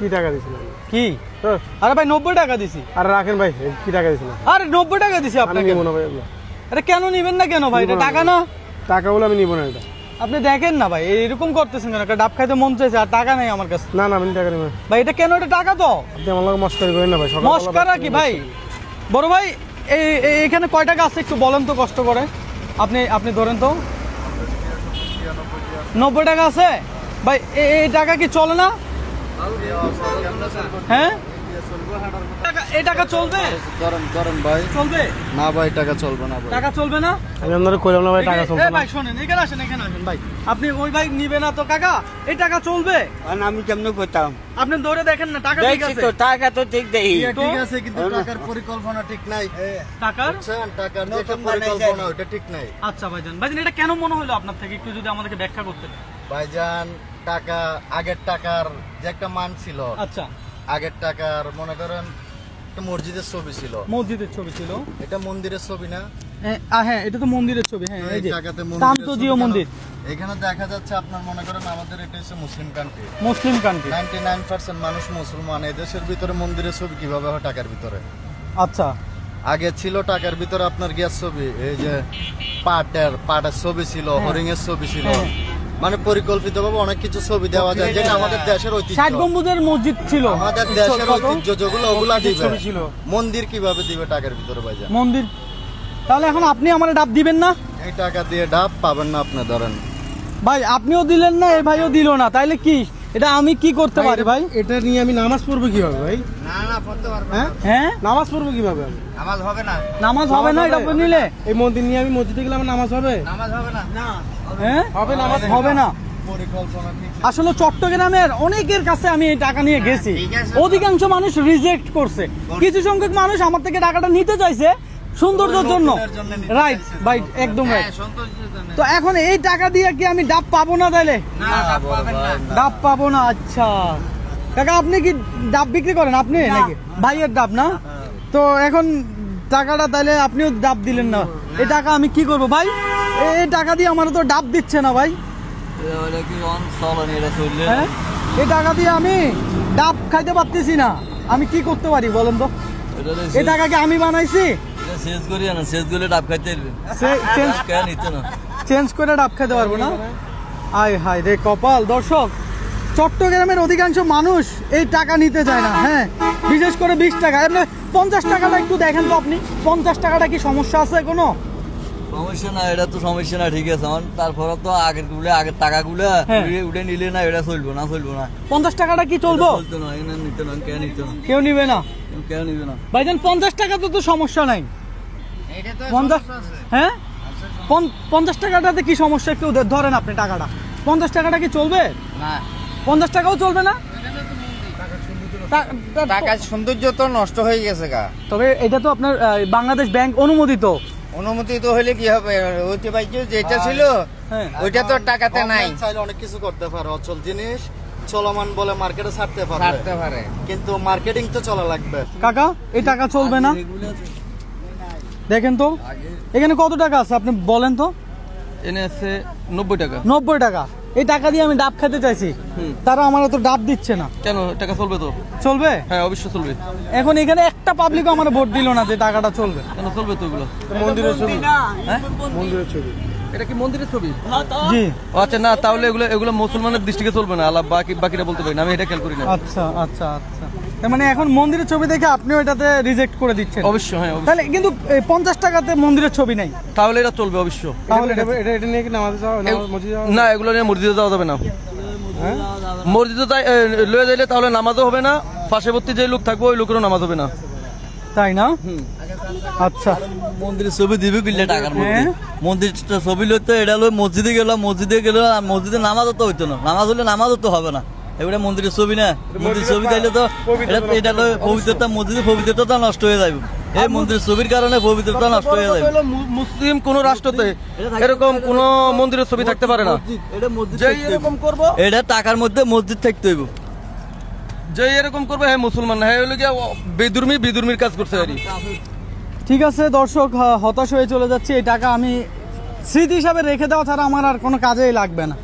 কি টাকা দিছিলাম কি? আরে ভাই 90 টাকা দিছি। আরে রাখেন ভাই, কি টাকা দিছিলাম? আরে 90 টাকা দিছি আপনাকে। নিব না ভাই। আরে কেন নিবেন না কেন ভাই? এটা টাকা না। টাকা বলে আমি নিব না এটা। আপনি দেখেন না ভাই এরকম করতেছেন কেন? একটা ডাব খাইতে মন চাইছে আর টাকা নাই আমার কাছে। না না আমি টাকা নিব না ভাই। এটা কেন? এটা টাকা তো। আপনি আমার লগে মস্কারি করেন না ভাই। মস্কারা কি ভাই? বড় ভাই এখানে কয় টাকা আছে একটু বলেন তো কষ্ট করে। আপনি ধরেন তো। 90 টাকা আছে ভাই। এই টাকা কি চলে না? হ্যাঁ এই টাকা চলবে? ধরেন ভাই। চলবে না ভাই, টাকা চলবে না ভাই। টাকা চলবে না? আমি আপনারে কইলাম না ভাই টাকা চলবে না। ভাই শুনেন, এখানে আসেন ভাই। আপনি ওই ভাই নিবে না তো কাকা? এই টাকা চলবে? আমি কেমনে করতাম? আপনি ধরে দেখেন না টাকা ঠিক আছে তো, টাকা তো ঠিক দেই। ঠিক আছে, কিন্তু টাকার পরিকল্পনা ঠিক নাই। টাকার যে পরিকল্পনা ওটা ঠিক নাই। আচ্ছা ভাইজান, এটা কেন মনে হলো আপনার থেকে একটু যদি আমাদেরকে ব্যাখ্যা করতেন। ভাইজান, টাকা আগের টাকার যে একটা মান ছিল, আচ্ছা আগের টাকার মনে করেন একটা মসজিদের ছবি ছিল। মসজিদের ছবি ছিল? এটা মন্দিরের ছবি না? হ্যাঁ এটা তো মন্দিরের ছবি। হ্যাঁ এই যে টাকাতে কান্তজিও মন্দির। এখানে দেখা যাচ্ছে আপনার মনে করেন আমাদের এটা হচ্ছে মুসলিম কান্ট্রি। 99% মানুষ মুসলমান। এই দেশের ভিতরে মন্দিরের ছবি কিভাবে হয় টাকার ভিতরে? আচ্ছা আগে ছিল টাকার ভিতরে আপনার গ্যাস ছবি, এই যে পাটের ছবি ছিল, হরিং এর ছবি ছিল। মানে পরিকল্পিতভাবে অনেক কিছু ছবি দেওয়া যায়, যেটা আমাদের দেশের ঐতিহ্য। 60 গম্বুজের মসজিদ ছিল আমাদের দেশের ঐতিহ্য, যেগুলো ওগুলা দিবে। মন্দির কিভাবে দিবে টাকার ভিতরে ভাইজান? মন্দির। তাহলে এখন আপনি আমার ডাব দিবেন না? এই টাকা দিয়ে ডাব পাবেন না আপনি। ধরেন ভাই, আপনিও দিলেন না, এই ভাইও দিল না, তাইলে কি এটা আমি কি করতে পারি ভাই? এটা নিয়ে আমি নামাজ পড়বো কিভাবে ভাই? না পড়তে পারবো। হ্যাঁ নামাজ পড়বো কিভাবে? নামাজ হবে না। নামাজ হবে না এটা নিলে? এই মন্দির নিয়ে আমি মসজিদে গেলে আমার নামাজ হবে? নামাজ হবে না। হ্যাঁ হবে, নামাজ হবে না। পরিকল্পনা ঠিক। আসলে চট্টগ্রামের অনেকের কাছে আমি এই টাকা নিয়ে গেছি, অধিকাংশ মানুষ রিজেক্ট করছে। কিছু সংখ্যক মানুষ আমার থেকে টাকাটা নিতে চাইছে সৌন্দর্যের জন্য। রাইট ভাই, একদম রাইট। তো এখন এই টাকা দিয়ে কি আমি ডাব পাবো না? তাইলে ডাব পাবো না। আচ্ছা কাকা, আপনি কি ডাব বিক্রি করেন? আপনি নাকি ভাইয়ের ডাব না? তো এখন টাকাটা তাইলে আপনিও ডাব দিলেন না। এই টাকা আমি কি করবো ভাই? এই টাকা দিয়ে আমার তো ডাব দিচ্ছে না ভাই। হ্যাঁ, এই টাকা দিয়ে আমি ডাব খাইতে পারতেছি না। আমি কি করতে পারি বলেন তো? এই টাকাকে আমি বানাইছি? চেঞ্জ করে ডাব খাইতে পারবো না? আয় হায় রে কপাল। দর্শক, চট্টগ্রামের অধিকাংশ মানুষ এই টাকা নিতে চায় না। হ্যাঁ, বিশেষ করে 20 টাকা। এমনি 50 টাকাটা একটু দেখেন তো আপনি। 50 টাকাটা কি সমস্যা আছে কোনো? সমস্যা না, এটা তো সমস্যা না, ঠিক আছে। তারপরে তো আগের টাকাগুলো উঠে নিলে না, এটা চলবো না। 50 টাকাটা কি চলবো? কেউ নিবে না। ভাইজান 50 টাকা তো সমস্যা নাই। 50, হ্যাঁ 50 টাকাটাতে কি সমস্যা একটু ধরেন আপনি টাকাটা। 50 টাকাটা কি চলবে? না 50 টাকাও চলবে না। টাকার সৌন্দর্য তো নষ্ট হয়ে গেছে গা। তবে এটা তো আপনার বাংলাদেশ ব্যাংক অনুমোদিত। অনুমোদিত হলে কি হবে? যেটা ছিল ওইটা তো টাকাতে নাই। চাইলে অনেক কিছু করতে পারে। অচল জিনিস চলমান বলে মার্কেটে ছাড়তে পারে, কিন্তু মার্কেটিং তো চলা লাগবে। কাকা, এই টাকা চলবে না। দেখেন তো এখানে কত টাকা আছে আপনি বলেন তো। এনে আছে 90 টাকা। 90 টাকা। এই টাকা দিয়ে আমি ডাব খেতে চাইছি, তারা আমার তো ডাব দিচ্ছে না কেন? টাকা চলবে তো। চলবে? হ্যাঁ অবশ্যই চলবে। এখন এখানে একটা পাবলিক আমার ভোট দিল না যে টাকাটা চলবে। কেন চলবে তো? এগুলো মন্দিরের ছবি। হ্যাঁ, মন্দিরের ছবি। এটা কি মন্দিরের ছবি? জি। আচ্ছা না, তাহলে এগুলো মুসলমানের দৃষ্টিতে চলবে না। আল্লাহ বাকিটা বলতে পারি না, আমি এটা খেয়াল করি না। আচ্ছা আচ্ছা আচ্ছা, মানে এখন মন্দিরের ছবি দেখে আপনিও এটাতে রিজেক্ট করে দিচ্ছেন? অবশ্যই, হ্যাঁ। তাহলে কিন্তু 50 টাকাতে মন্দিরের ছবি নাই, তাহলে এটা চলবে অবশ্য। তাহলে এটা নিয়ে কি নামাজে যাওয়া, মসজিদে যাওয়া? না, এগুলো নিয়ে মসজিদে যাওয়া যাবে না। মসজিদে লয়ে যাইলে তাহলে নামাজও হবে না, পার্শ্ববর্তী যে লোক থাকবে ওই লোকেরও নামাজ হবে না। তাই না? আচ্ছা, মন্দিরের ছবি দিবে কিনলে টাকার মধ্যে। মন্দির ছবি লইতে এটা লই মসজিদে গেল, মসজিদে নামাজও তো হইতো না। নামাজ হলে নামাজও তো হবে না। এবারে মন্দিরের ছবি না, মন্দিরের ছবি দিলে তো এটা পবিত্রতা, মসজিদের পবিত্রতা নষ্ট হয়ে যাবে। এই মন্দিরের ছবির কারণে পবিত্রতা নষ্ট হয়ে যাবে। মুসলিম কোন রাষ্ট্রতে এরকম কোন মন্দিরের ছবি থাকতে পারে না। যে এরকম করব, এটা টাকার মধ্যে মসজিদ থাকতে হইব। যে এরকম করবে হ্যাঁ মুসলমান না, হ্যাঁ বেদুর্মির কাজ করছে আর। ঠিক আছে দর্শক, হতাশ হয়ে চলে যাচ্ছে। এই টাকা আমি স্মৃতি হিসাবে রেখে দেওয়া ছাড়া আমার আর কোনো কাজেই লাগবে না।